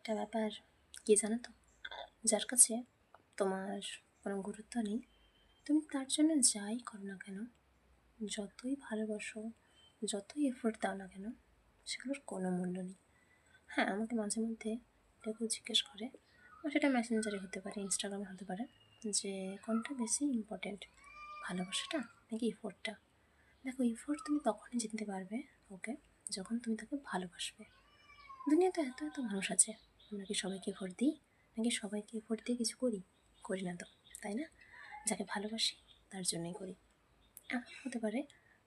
একটা ব্যাপার কী জানো তো, যার কাছে তোমার কোনো গুরুত্ব নেই, তুমি তার জন্য যাই করো না কেন, যতই ভালোবাসো, যতই এফোর্ট দাও না কেন, সেগুলোর কোনো মূল্য নেই। হ্যাঁ, আমাকে মাঝে মধ্যে কেউ কেউ জিজ্ঞেস করে, সেটা মেসেঞ্জারে হতে পারে, ইনস্টাগ্রামে হতে পারে, যে কোনটা বেশি ইম্পর্ট্যান্ট, ভালোবাসাটা নাকি এফোর্টটা? দেখো, এফোর্ট তুমি তখনই জিততে পারবে ওকে, যখন তুমি তাকে ভালোবাসবে। দুনিয়াতে এত এত মানুষ আছে, আমরা কি সবাইকে এফোর্ট দিই? নাকি সবাইকে এফোর্ট দিয়ে কিছু করি? করি না তো, তাই না? যাকে ভালোবাসি তার জন্যই করি। এমন হতে পারে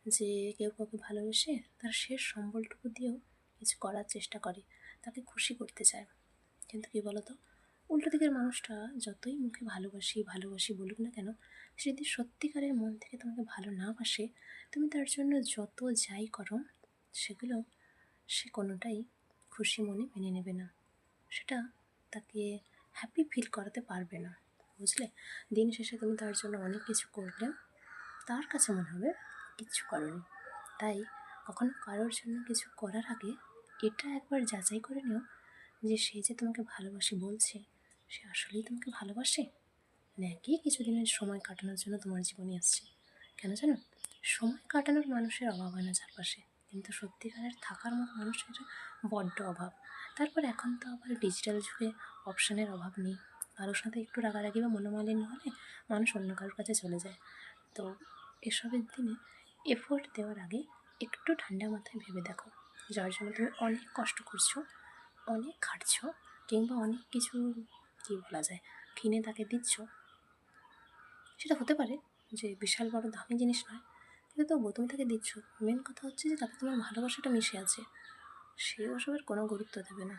যে কেউ কাউকে ভালোবেসে তার শেষ সম্বলটুকু দিয়েও কিছু করার চেষ্টা করে, তাকে খুশি করতে চায়। কিন্তু কী বলো তো, উল্টো দিকের মানুষটা যতই মুখে ভালোবাসি ভালোবাসি বলুক না কেন, সে যদি সত্যিকারের মন থেকে তোমাকে ভালো না বাসে, তুমি তার জন্য যত যাই করো, সেগুলো সে কোনোটাই খুশি মনে মেনে নেবে না। সেটা তাকে হ্যাপি ফিল করাতে পারবে না, বুঝলে? দিন শেষে তুমি তার জন্য অনেক কিছু করলে তার কাছে মনে হবে কিচ্ছু করোনি। তাই কখনো কারোর জন্য কিছু করার আগে এটা একবার যাচাই করে নিও যে সে যে তোমাকে ভালোবাসে বলছে, সে আসলেই তোমাকে ভালোবাসে, নাকি কিছুদিনের সময় কাটানোর জন্য তোমার জীবনে আসছে। কেন জানো, সময় কাটানোর মানুষের অভাব হয় না চারপাশে, কিন্তু সত্যিকারের থাকার মতো মানুষের বড্ড অভাব। তারপর এখন তো আবার ডিজিটাল যুগে অপশানের অভাব নেই। কারোর সাথে একটু রাগারাগি বা মনোমালিন্য হলে মানুষ অন্য কারোর কাছে চলে যায়। তো এসবের দিনে এফোর্ট দেওয়ার আগে একটু ঠান্ডা মাথায় ভেবে দেখো, যার জন্য তুমি অনেক কষ্ট করছো, অনেক খাটছো, কিংবা অনেক কিছু কী বলা যায় কিনে তাকে দিচ্ছ, সেটা হতে পারে যে বিশাল বড় দামি জিনিস নয়, কিন্তু তবুও তুমি তাকে দিচ্ছ। মেন কথা হচ্ছে যে তাতে তোমার ভালোবাসাটা মিশে আছে। সে ওসবের কোনো গুরুত্ব দেবে না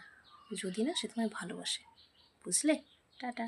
যদি না সে তোমায় ভালোবাসে, বুঝলে? টাটা।